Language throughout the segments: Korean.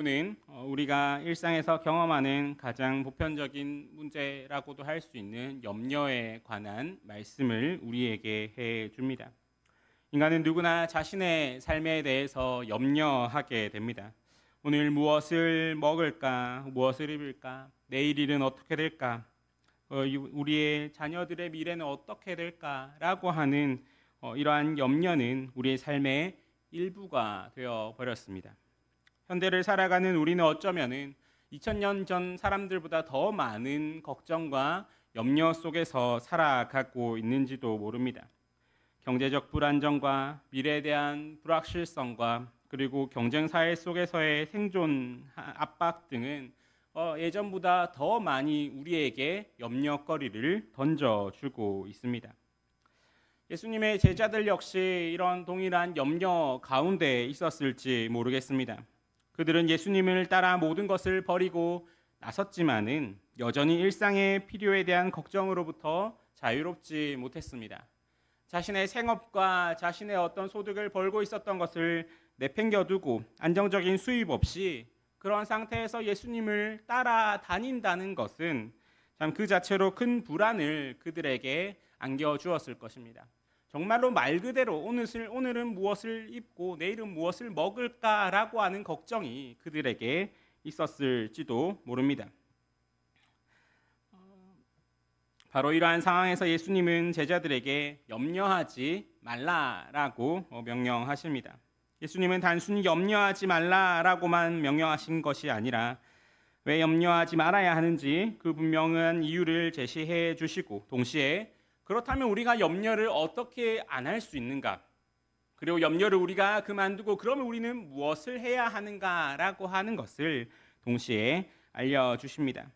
는 우리가 일상에서 경험하는 가장 보편적인 문제라고도 할 수 있는 염려에 관한 말씀을 우리에게 해 줍니다. 인간은 누구나 자신의 삶에 대해서 염려하게 됩니다. 오늘 무엇을 먹을까? 무엇을 입을까? 내일 일은 어떻게 될까? 우리의 자녀들의 미래는 어떻게 될까라고 하는 이러한 염려는 우리의 삶의 일부가 되어 버렸습니다. 현대를 살아가는 우리는 어쩌면은 2000년 전 사람들보다 더 많은 걱정과 염려 속에서 살아가고 있는지도 모릅니다. 경제적 불안정과 미래에 대한 불확실성과 그리고 경쟁 사회 속에서의 생존 압박 등은 예전보다 더 많이 우리에게 염려거리를 던져주고 있습니다. 예수님의 제자들 역시 이런 동일한 염려 가운데 있었을지 모르겠습니다. 그들은 예수님을 따라 모든 것을 버리고 나섰지만은 여전히 일상의 필요에 대한 걱정으로부터 자유롭지 못했습니다. 자신의 생업과 자신의 어떤 소득을 벌고 있었던 것을 내팽겨두고 안정적인 수입 없이 그런 상태에서 예수님을 따라다닌다는 것은 참 그 자체로 큰 불안을 그들에게 안겨주었을 것입니다. 정말로 말 그대로 오늘은 무엇을 입고 내일은 무엇을 먹을까라고 하는 걱정이 그들에게 있었을지도 모릅니다. 바로 이러한 상황에서 예수님은 제자들에게 염려하지 말라라고 명령하십니다. 예수님은 단순히 염려하지 말라라고만 명령하신 것이 아니라 왜 염려하지 말아야 하는지 그 분명한 이유를 제시해 주시고 동시에 그렇다면 우리가 염려를 어떻게 안 할 수 있는가? 그리고 염려를 우리가 그만두고 그러면 우리는 무엇을 해야 하는가라고 하는 것을 동시에 알려주십니다.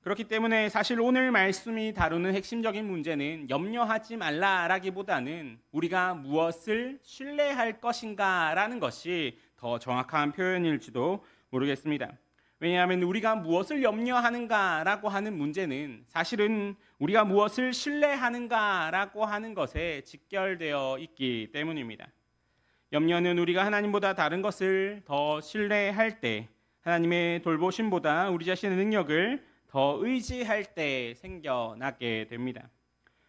그렇기 때문에 사실 오늘 말씀이 다루는 핵심적인 문제는 염려하지 말라라기보다는 우리가 무엇을 신뢰할 것인가라는 것이 더 정확한 표현일지도 모르겠습니다. 왜냐하면 우리가 무엇을 염려하는가라고 하는 문제는 사실은 우리가 무엇을 신뢰하는가라고 하는 것에 직결되어 있기 때문입니다. 염려는 우리가 하나님보다 다른 것을 더 신뢰할 때, 하나님의 돌보심보다 우리 자신의 능력을 더 의지할 때 생겨나게 됩니다.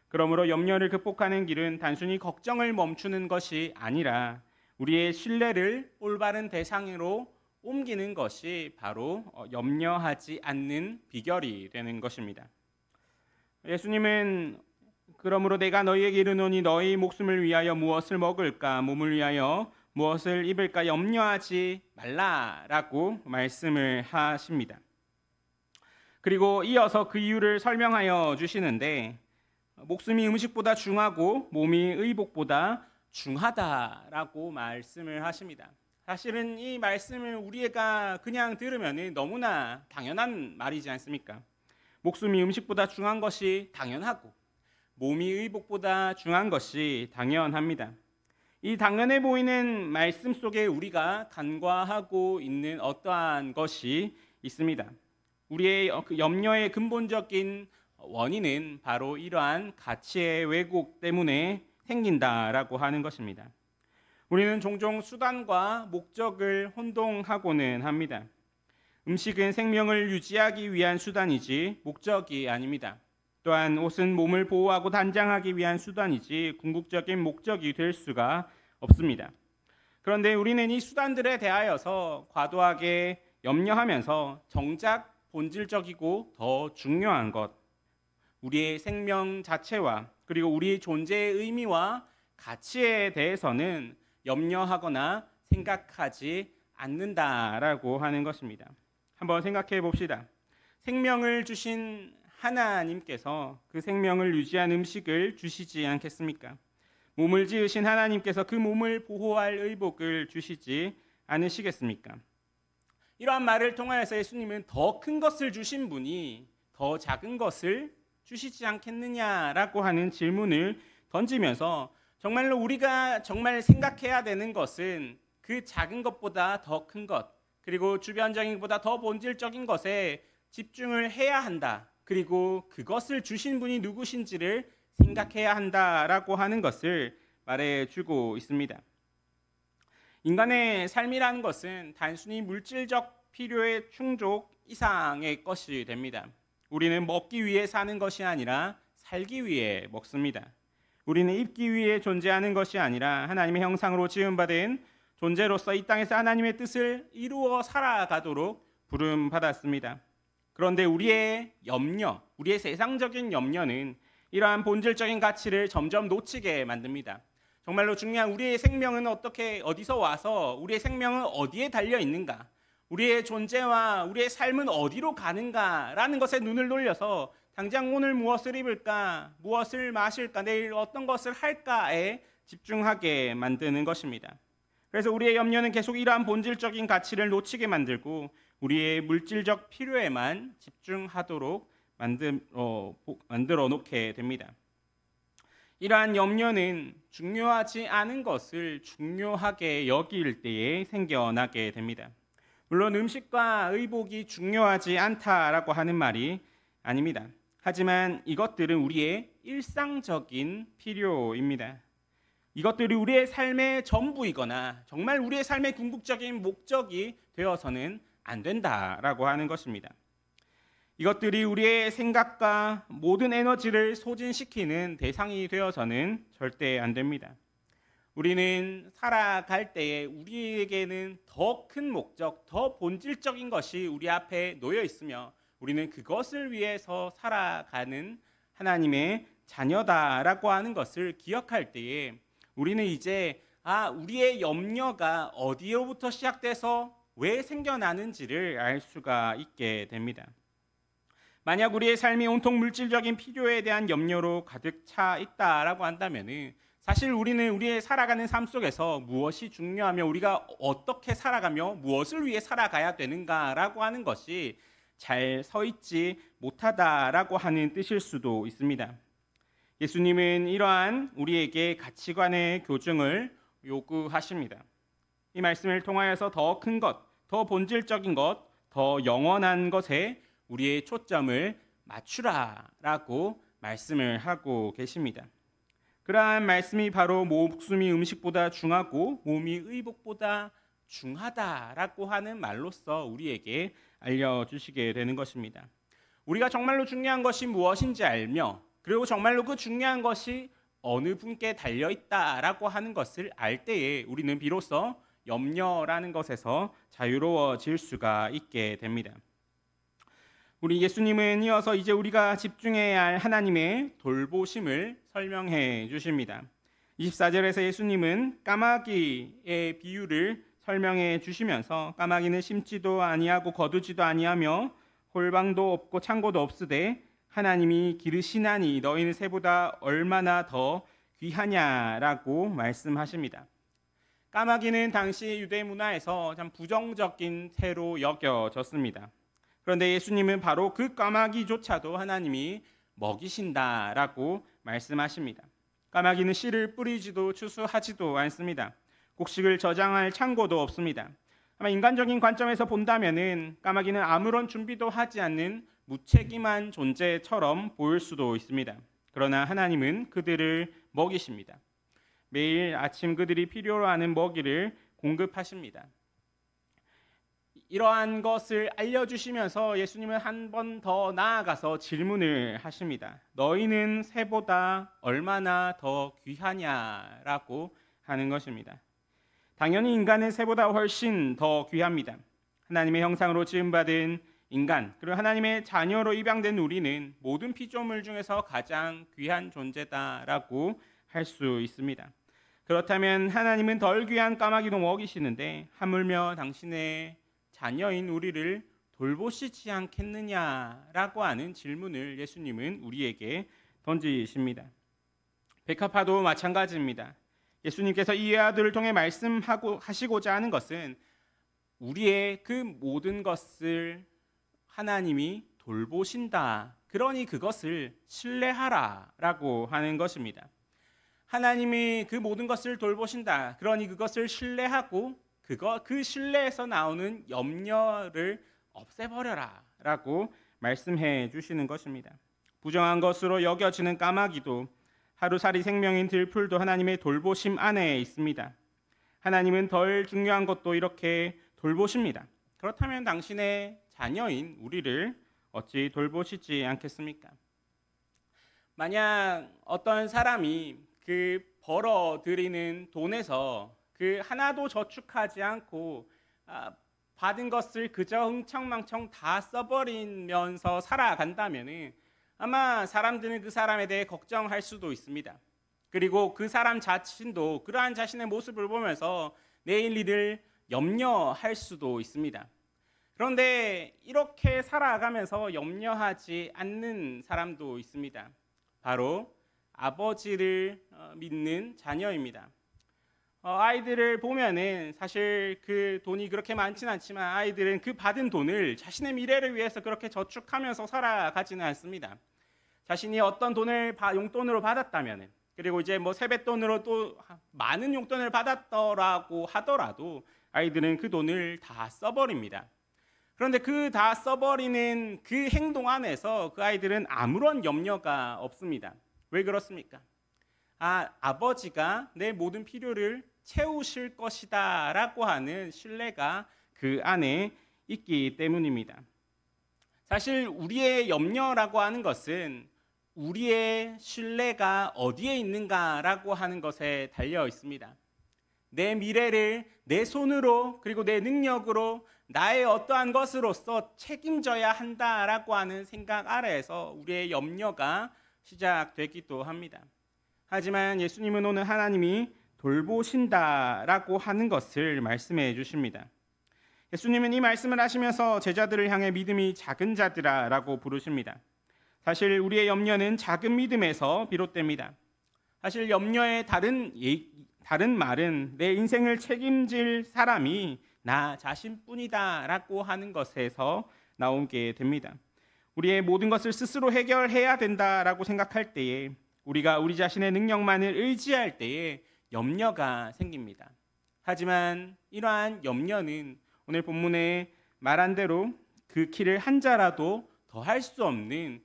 그러므로 염려를 극복하는 길은 단순히 걱정을 멈추는 것이 아니라 우리의 신뢰를 올바른 대상으로 옮기는 것이 바로 염려하지 않는 비결이 되는 것입니다. 예수님은 그러므로 내가 너희에게 이르노니 너희 목숨을 위하여 무엇을 먹을까 몸을 위하여 무엇을 입을까 염려하지 말라라고 말씀을 하십니다. 그리고 이어서 그 이유를 설명하여 주시는데 목숨이 음식보다 중하고 몸이 의복보다 중하다라고 말씀을 하십니다. 사실은 이 말씀을 우리가 그냥 들으면 너무나 당연한 말이지 않습니까? 목숨이 음식보다 중한 것이 당연하고 몸이 의복보다 중한 것이 당연합니다. 이 당연해 보이는 말씀 속에 우리가 간과하고 있는 어떠한 것이 있습니다. 우리의 염려의 근본적인 원인은 바로 이러한 가치의 왜곡 때문에 생긴다라고 하는 것입니다. 우리는 종종 수단과 목적을 혼동하고는 합니다. 음식은 생명을 유지하기 위한 수단이지 목적이 아닙니다. 또한 옷은 몸을 보호하고 단장하기 위한 수단이지 궁극적인 목적이 될 수가 없습니다. 그런데 우리는 이 수단들에 대하여서 과도하게 염려하면서 정작 본질적이고 더 중요한 것, 우리의 생명 자체와 그리고 우리의 존재의 의미와 가치에 대해서는 염려하거나 생각하지 않는다라고 하는 것입니다. 한번 생각해 봅시다. 생명을 주신 하나님께서 그 생명을 유지한 음식을 주시지 않겠습니까? 몸을 지으신 하나님께서 그 몸을 보호할 의복을 주시지 않으시겠습니까? 이러한 말을 통하여서 예수님은 더 큰 것을 주신 분이 더 작은 것을 주시지 않겠느냐라고 하는 질문을 던지면서 정말로 우리가 정말 생각해야 되는 것은 그 작은 것보다 더 큰 것, 그리고 주변적인 것보다 더 본질적인 것에 집중을 해야 한다. 그리고 그것을 주신 분이 누구신지를 생각해야 한다라고 하는 것을 말해주고 있습니다. 인간의 삶이라는 것은 단순히 물질적 필요의 충족 이상의 것이 됩니다. 우리는 먹기 위해 사는 것이 아니라 살기 위해 먹습니다. 우리는 입기 위해 존재하는 것이 아니라 하나님의 형상으로 지음받은 존재로서 이 땅에서 하나님의 뜻을 이루어 살아가도록 부름받았습니다. 그런데 우리의 염려, 우리의 세상적인 염려는 이러한 본질적인 가치를 점점 놓치게 만듭니다. 정말로 중요한 우리의 생명은 어디서 와서 우리의 생명은 어디에 달려 있는가, 우리의 존재와 우리의 삶은 어디로 가는가라는 것에 눈을 돌려서 당장 오늘 무엇을 입을까, 무엇을 마실까, 내일 어떤 것을 할까에 집중하게 만드는 것입니다. 그래서 우리의 염려는 계속 이러한 본질적인 가치를 놓치게 만들고 우리의 물질적 필요에만 집중하도록 만들어 놓게 됩니다. 이러한 염려는 중요하지 않은 것을 중요하게 여길 때에 생겨나게 됩니다. 물론 음식과 의복이 중요하지 않다라고 하는 말이 아닙니다. 하지만 이것들은 우리의 일상적인 필요입니다. 이것들이 우리의 삶의 전부이거나 정말 우리의 삶의 궁극적인 목적이 되어서는 안 된다라고 하는 것입니다. 이것들이 우리의 생각과 모든 에너지를 소진시키는 대상이 되어서는 절대 안 됩니다. 우리는 살아갈 때에 우리에게는 더 큰 목적, 더 본질적인 것이 우리 앞에 놓여 있으며 우리는 그것을 위해서 살아가는 하나님의 자녀다라고 하는 것을 기억할 때에 우리는 이제 우리의 염려가 어디로부터 시작돼서 왜 생겨나는지를 알 수가 있게 됩니다. 만약 우리의 삶이 온통 물질적인 필요에 대한 염려로 가득 차 있다라고 한다면 사실 우리는 우리의 살아가는 삶 속에서 무엇이 중요하며 우리가 어떻게 살아가며 무엇을 위해 살아가야 되는가라고 하는 것이 잘 서 있지 못하다라고 하는 뜻일 수도 있습니다. 예수님은 이러한 우리에게 가치관의 교정을 요구하십니다. 이 말씀을 통하여서 더 큰 것, 더 본질적인 것, 더 영원한 것에 우리의 초점을 맞추라라고 말씀을 하고 계십니다. 그러한 말씀이 바로 목숨이 음식보다 중하고 몸이 의복보다 중하다라고 하는 말로써 우리에게 알려주시게 되는 것입니다. 우리가 정말로 중요한 것이 무엇인지 알며 그리고 정말로 그 중요한 것이 어느 분께 달려있다라고 하는 것을 알 때에 우리는 비로소 염려라는 것에서 자유로워질 수가 있게 됩니다. 우리 예수님은 이어서 이제 우리가 집중해야 할 하나님의 돌보심을 설명해 주십니다. 24절에서 예수님은 까마귀의 비유를 설명해 주시면서 까마귀는 심지도 아니하고 거두지도 아니하며 골방도 없고 창고도 없으되 하나님이 기르시나니 너희는 새보다 얼마나 더 귀하냐라고 말씀하십니다. 까마귀는 당시 유대 문화에서 참 부정적인 새로 여겨졌습니다. 그런데 예수님은 바로 그 까마귀조차도 하나님이 먹이신다라고 말씀하십니다. 까마귀는 씨를 뿌리지도 추수하지도 않습니다. 곡식을 저장할 창고도 없습니다. 아마 인간적인 관점에서 본다면은 까마귀는 아무런 준비도 하지 않는 무책임한 존재처럼 보일 수도 있습니다. 그러나 하나님은 그들을 먹이십니다. 매일 아침 그들이 필요로 하는 먹이를 공급하십니다. 이러한 것을 알려주시면서 예수님은 한 번 더 나아가서 질문을 하십니다. 너희는 새보다 얼마나 더 귀하냐라고 하는 것입니다. 당연히 인간은 새보다 훨씬 더 귀합니다. 하나님의 형상으로 지음받은 인간, 그리고 하나님의 자녀로 입양된 우리는 모든 피조물 중에서 가장 귀한 존재다라고 할 수 있습니다. 그렇다면 하나님은 덜 귀한 까마귀도 먹이시는데 하물며 당신의 자녀인 우리를 돌보시지 않겠느냐라고 하는 질문을 예수님은 우리에게 던지십니다. 백합화도 마찬가지입니다. 예수님께서 이 외아들을 통해 말씀하시고자 하는 것은 우리의 그 모든 것을 하나님이 돌보신다. 그러니 그것을 신뢰하라라고 하는 것입니다. 하나님이 그 모든 것을 돌보신다. 그러니 그것을 신뢰하고 그 신뢰에서 나오는 염려를 없애버려라라고 말씀해 주시는 것입니다. 부정한 것으로 여겨지는 까마귀도 하루살이 생명인 들풀도 하나님의 돌보심 안에 있습니다. 하나님은 덜 중요한 것도 이렇게 돌보십니다. 그렇다면 당신의 자녀인 우리를 어찌 돌보시지 않겠습니까? 만약 어떤 사람이 그 벌어들이는 돈에서 그 하나도 저축하지 않고 받은 것을 그저 흥청망청 다 써버리면서 살아간다면 아마 사람들은 그 사람에 대해 걱정할 수도 있습니다. 그리고 그 사람 자신도 그러한 자신의 모습을 보면서 내일 일을 염려할 수도 있습니다. 그런데 이렇게 살아가면서 염려하지 않는 사람도 있습니다. 바로 아버지를 믿는 자녀입니다. 아이들을 보면은 사실 그 돈이 그렇게 많지는 않지만 아이들은 그 받은 돈을 자신의 미래를 위해서 그렇게 저축하면서 살아가지는 않습니다. 자신이 어떤 돈을 용돈으로 받았다면은, 그리고 이제 뭐 세뱃돈으로 또 많은 용돈을 받았더라고 하더라도 아이들은 그 돈을 다 써버립니다. 그런데 그 다 써버리는 그 행동 안에서 그 아이들은 아무런 염려가 없습니다. 왜 그렇습니까? 아버지가 내 모든 필요를 채우실 것이다 라고 하는 신뢰가 그 안에 있기 때문입니다. 사실 우리의 염려라고 하는 것은 우리의 신뢰가 어디에 있는가라고 하는 것에 달려 있습니다. 내 미래를 내 손으로 그리고 내 능력으로 나의 어떠한 것으로서 책임져야 한다라고 하는 생각 아래에서 우리의 염려가 시작되기도 합니다. 하지만 예수님은 오늘 하나님이 돌보신다라고 하는 것을 말씀해 주십니다. 예수님은 이 말씀을 하시면서 제자들을 향해 믿음이 작은 자들아라고 부르십니다. 사실 우리의 염려는 작은 믿음에서 비롯됩니다. 사실 염려의 다른 말은 내 인생을 책임질 사람이 나 자신뿐이다라고 하는 것에서 나오게 됩니다. 우리의 모든 것을 스스로 해결해야 된다라고 생각할 때에, 우리가 우리 자신의 능력만을 의지할 때에 염려가 생깁니다. 하지만 이러한 염려는 오늘 본문에 말한 대로 그 키를 한 자라도 더할 수 없는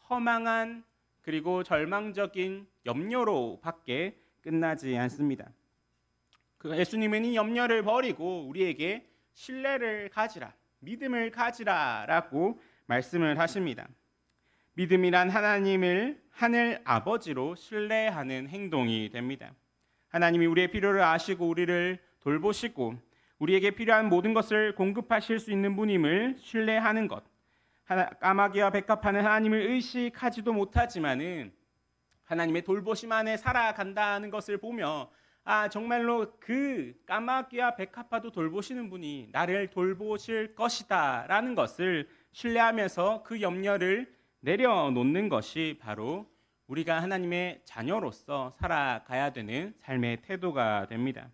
허망한 그리고 절망적인 염려로 밖에 끝나지 않습니다. 예수님은 이 염려를 버리고 우리에게 신뢰를 가지라, 믿음을 가지라라고 말씀을 하십니다. 믿음이란 하나님을 하늘 아버지로 신뢰하는 행동이 됩니다. 하나님이 우리의 필요를 아시고 우리를 돌보시고 우리에게 필요한 모든 것을 공급하실 수 있는 분임을 신뢰하는 것. 까마귀와 백합하는 하나님을 의식하지도 못하지만은 하나님의 돌보심 안에 살아간다는 것을 보며 정말로 그 까마귀와 백합화도 돌보시는 분이 나를 돌보실 것이다 라는 것을 신뢰하면서 그 염려를 내려놓는 것이 바로 우리가 하나님의 자녀로서 살아가야 되는 삶의 태도가 됩니다.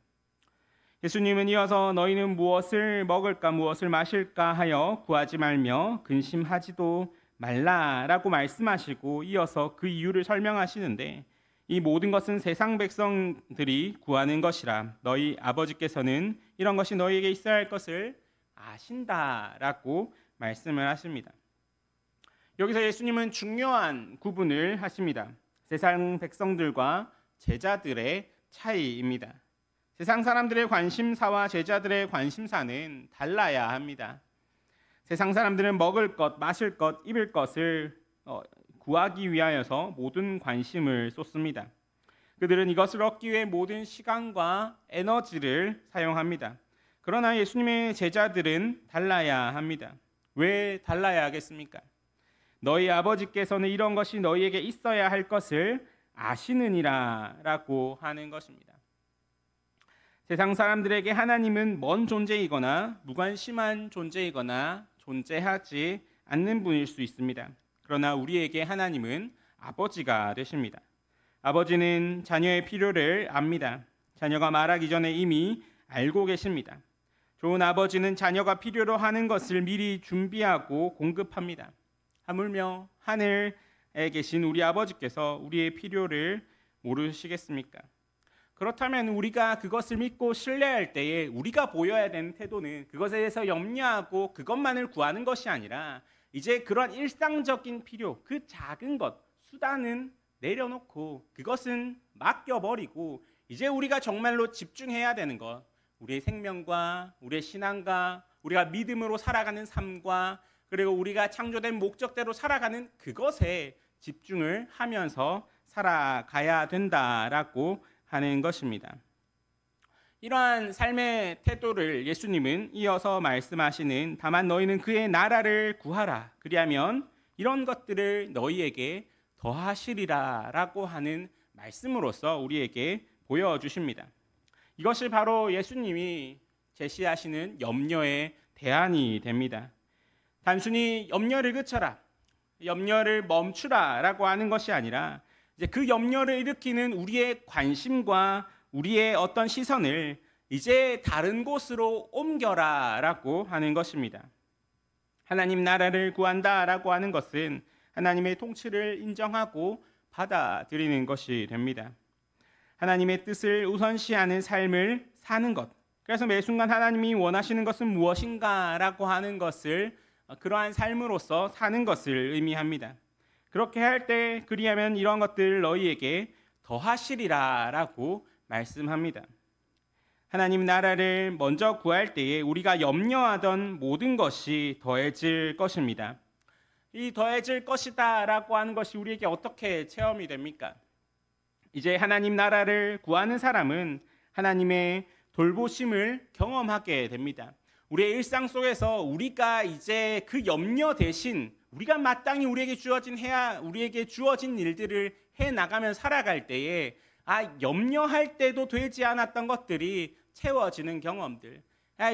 예수님은 이어서 너희는 무엇을 먹을까 무엇을 마실까 하여 구하지 말며 근심하지도 말라라고 말씀하시고 이어서 그 이유를 설명하시는데, 이 모든 것은 세상 백성들이 구하는 것이라 너희 아버지께서는 이런 것이 너희에게 있어야 할 것을 아신다라고 말씀을 하십니다. 여기서 예수님은 중요한 구분을 하십니다. 세상 백성들과 제자들의 차이입니다. 세상 사람들의 관심사와 제자들의 관심사는 달라야 합니다. 세상 사람들은 먹을 것, 마실 것, 입을 것을 구하기 위하여서 모든 관심을 쏟습니다. 그들은 이것을 얻기 위해 모든 시간과 에너지를 사용합니다. 그러나 예수님의 제자들은 달라야 합니다. 왜 달라야 하겠습니까? 너희 아버지께서는 이런 것이 너희에게 있어야 할 것을 아시느니라 라고 하는 것입니다. 세상 사람들에게 하나님은 먼 존재이거나 무관심한 존재이거나 존재하지 않는 분일 수 있습니다. 그러나 우리에게 하나님은 아버지가 되십니다. 아버지는 자녀의 필요를 압니다. 자녀가 말하기 전에 이미 알고 계십니다. 좋은 아버지는 자녀가 필요로 하는 것을 미리 준비하고 공급합니다. 하물며 하늘에 계신 우리 아버지께서 우리의 필요를 모르시겠습니까? 그렇다면 우리가 그것을 믿고 신뢰할 때에 우리가 보여야 되는 태도는 그것에 대해서 염려하고 그것만을 구하는 것이 아니라 이제 그런 일상적인 필요, 그 작은 것, 수단은 내려놓고 그것은 맡겨버리고 이제 우리가 정말로 집중해야 되는 것, 우리의 생명과 우리의 신앙과 우리가 믿음으로 살아가는 삶과 그리고 우리가 창조된 목적대로 살아가는 그것에 집중을 하면서 살아가야 된다라고 하는 것입니다. 이러한 삶의 태도를 예수님은 이어서 말씀하시는 다만 너희는 그의 나라를 구하라 그리하면 이런 것들을 너희에게 더하시리라 라고 하는 말씀으로써 우리에게 보여주십니다. 이것이 바로 예수님이 제시하시는 염려의 대안이 됩니다. 단순히 염려를 그쳐라, 염려를 멈추라 라고 하는 것이 아니라 이제 그 염려를 일으키는 우리의 관심과 우리의 어떤 시선을 이제 다른 곳으로 옮겨라 라고 하는 것입니다. 하나님 나라를 구한다 라고 하는 것은 하나님의 통치를 인정하고 받아들이는 것이 됩니다. 하나님의 뜻을 우선시하는 삶을 사는 것. 그래서 매 순간 하나님이 원하시는 것은 무엇인가 라고 하는 것을 그러한 삶으로서 사는 것을 의미합니다. 그렇게 할 때 그리하면 이런 것들 너희에게 더하시리라 라고 말씀합니다. 하나님 나라를 먼저 구할 때에 우리가 염려하던 모든 것이 더해질 것입니다. 이 더해질 것이다 라고 하는 것이 우리에게 어떻게 체험이 됩니까? 이제 하나님 나라를 구하는 사람은 하나님의 돌보심을 경험하게 됩니다. 우리의 일상 속에서 우리가 이제 그 염려 대신 우리가 마땅히 우리에게 주어진 일들을 해 나가면 살아갈 때에 염려할 때도 되지 않았던 것들이 채워지는 경험들.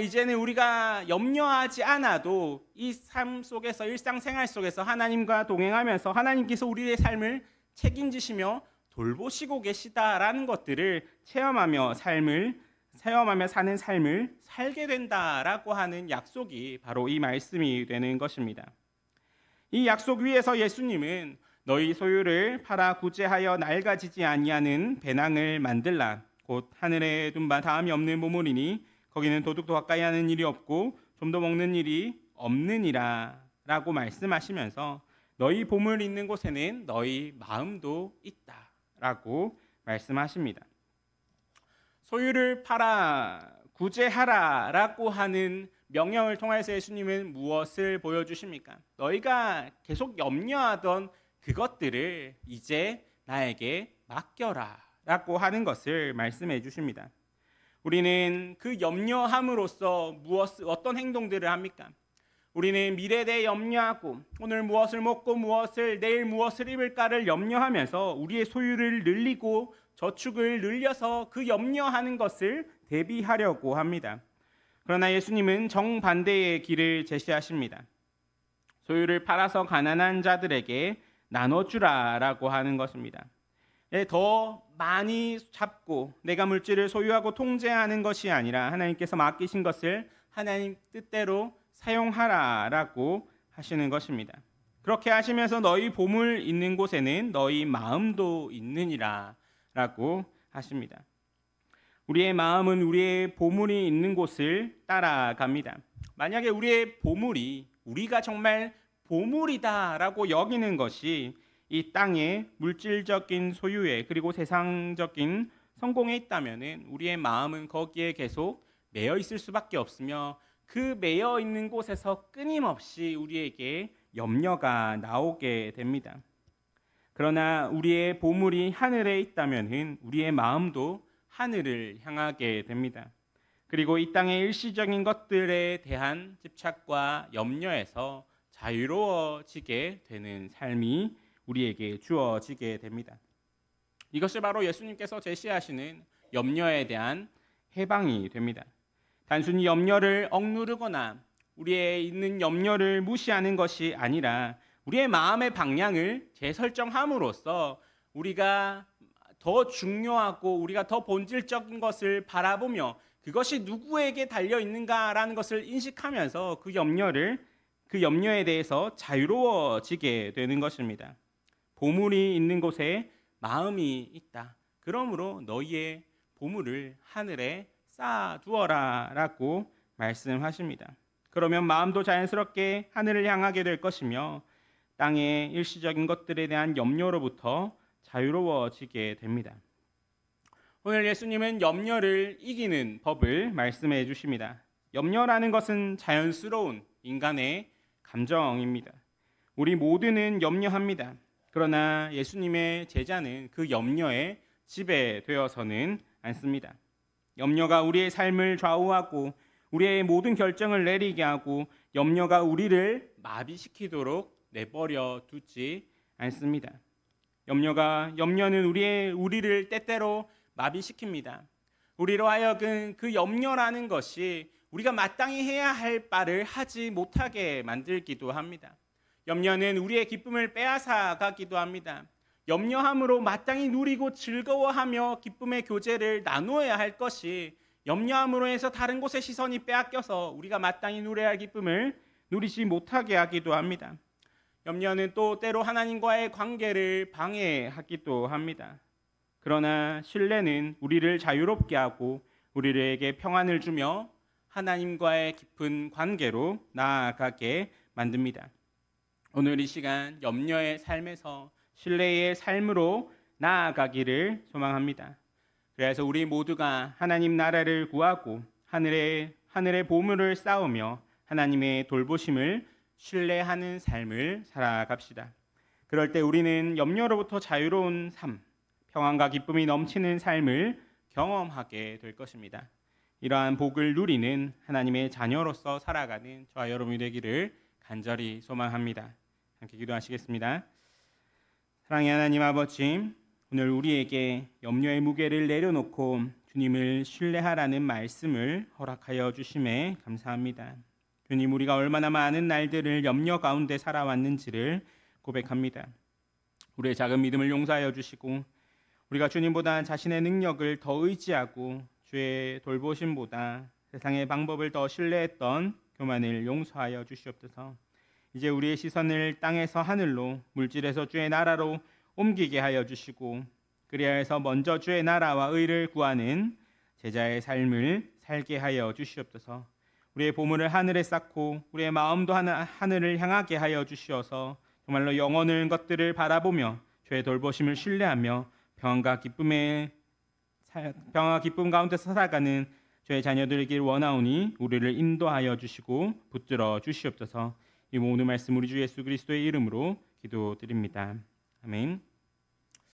이제는 우리가 염려하지 않아도 이 삶 속에서 일상생활 속에서 하나님과 동행하면서 하나님께서 우리의 삶을 책임지시며 돌보시고 계시다라는 것들을 체험하며 사는 삶을 살게 된다라고 하는 약속이 바로 이 말씀이 되는 것입니다. 이 약속 위에서 예수님은 너희 소유를 팔아 구제하여 낡아지지 아니하는 배낭을 만들라. 곧 하늘에 둔 바 다함이 없는 보물이니 거기는 도둑도 가까이 하는 일이 없고 좀도 먹는 일이 없느니라 라고 말씀하시면서 너희 보물 있는 곳에는 너희 마음도 있다 라고 말씀하십니다. 소유를 팔아 구제하라 라고 하는 명령을 통해서 예수님은 무엇을 보여주십니까? 너희가 계속 염려하던 그것들을 이제 나에게 맡겨라 라고 하는 것을 말씀해 주십니다. 우리는 그 염려함으로써 어떤 행동들을 합니까? 우리는 미래에 대해 염려하고 오늘 무엇을 먹고 내일 무엇을 입을까를 염려하면서 우리의 소유를 늘리고 저축을 늘려서 그 염려하는 것을 대비하려고 합니다. 그러나 예수님은 정반대의 길을 제시하십니다. 소유를 팔아서 가난한 자들에게 나눠주라라고 하는 것입니다. 더 많이 잡고 내가 물질을 소유하고 통제하는 것이 아니라 하나님께서 맡기신 것을 하나님 뜻대로 사용하라라고 하시는 것입니다. 그렇게 하시면서 너희 보물 있는 곳에는 너희 마음도 있느니라 라고 하십니다. 우리의 마음은 우리의 보물이 있는 곳을 따라갑니다. 만약에 우리의 보물이 우리가 정말 보물이다라고 여기는 것이 이 땅의 물질적인 소유에 그리고 세상적인 성공에 있다면 우리의 마음은 거기에 계속 매여 있을 수밖에 없으며 그 매여 있는 곳에서 끊임없이 우리에게 염려가 나오게 됩니다. 그러나 우리의 보물이 하늘에 있다면 우리의 마음도 하늘을 향하게 됩니다. 그리고 이 땅의 일시적인 것들에 대한 집착과 염려에서 자유로워지게 되는 삶이 우리에게 주어지게 됩니다. 이것이 바로 예수님께서 제시하시는 염려에 대한 해방이 됩니다. 단순히 염려를 억누르거나 우리의 있는 염려를 무시하는 것이 아니라 우리의 마음의 방향을 재설정함으로써 우리가 더 중요하고 우리가 더 본질적인 것을 바라보며 그것이 누구에게 달려 있는가라는 것을 인식하면서 그 염려에 대해서 자유로워지게 되는 것입니다. 보물이 있는 곳에 마음이 있다. 그러므로 너희의 보물을 하늘에 쌓아두어라 라고 말씀하십니다. 그러면 마음도 자연스럽게 하늘을 향하게 될 것이며 땅의 일시적인 것들에 대한 염려로부터 자유로워지게 됩니다. 오늘 예수님은 염려를 이기는 법을 말씀해 주십니다. 염려라는 것은 자연스러운 인간의 감정입니다. 우리 모두는 염려합니다. 그러나 예수님의 제자는 그 염려에 지배되어서는 않습니다. 염려가 우리의 삶을 좌우하고 우리의 모든 결정을 내리게 하고 염려가 우리를 마비시키도록 내버려 두지 않습니다. 염려는 우리를 때때로 마비시킵니다. 우리로 하여금 그 염려라는 것이 우리가 마땅히 해야 할 바를 하지 못하게 만들기도 합니다. 염려는 우리의 기쁨을 빼앗아 가기도 합니다. 염려함으로 마땅히 누리고 즐거워하며 기쁨의 교제를 나누어야 할 것이 염려함으로 해서 다른 곳의 시선이 빼앗겨서 우리가 마땅히 누려야 할 기쁨을 누리지 못하게 하기도 합니다. 염려는 또 때로 하나님과의 관계를 방해하기도 합니다. 그러나 신뢰는 우리를 자유롭게 하고 우리에게 평안을 주며 하나님과의 깊은 관계로 나아가게 만듭니다. 오늘 이 시간 염려의 삶에서 신뢰의 삶으로 나아가기를 소망합니다. 그래서 우리 모두가 하나님 나라를 구하고 하늘의 보물을 쌓으며 하나님의 돌보심을 신뢰하는 삶을 살아갑시다. 그럴 때 우리는 염려로부터 자유로운 삶, 평안과 기쁨이 넘치는 삶을 경험하게 될 것입니다. 이러한 복을 누리는 하나님의 자녀로서 살아가는 저와 여러분이 되기를 간절히 소망합니다. 함께 기도하시겠습니다. 사랑의 하나님 아버지, 오늘 우리에게 염려의 무게를 내려놓고 주님을 신뢰하라는 말씀을 허락하여 주심에 감사합니다. 주님, 우리가 얼마나 많은 날들을 염려 가운데 살아왔는지를 고백합니다. 우리의 작은 믿음을 용서하여 주시고 우리가 주님보다 자신의 능력을 더 의지하고 주의 돌보심보다 세상의 방법을 더 신뢰했던 교만을 용서하여 주시옵소서. 이제 우리의 시선을 땅에서 하늘로, 물질에서 주의 나라로 옮기게 하여 주시고 그리하여서 먼저 주의 나라와 의를 구하는 제자의 삶을 살게 하여 주시옵소서. 우리의 보물을 하늘에 쌓고 우리의 마음도 하늘을 향하게 하여 주시어서 정말로 영원한 것들을 바라보며 주의 돌보심을 신뢰하며 평안과 기쁨 가운데 살아가는 주의 자녀들이길 원하오니 우리를 인도하여 주시고 붙들어 주시옵소서. 이 모든 말씀 우리 주 예수 그리스도의 이름으로 기도드립니다. 아멘.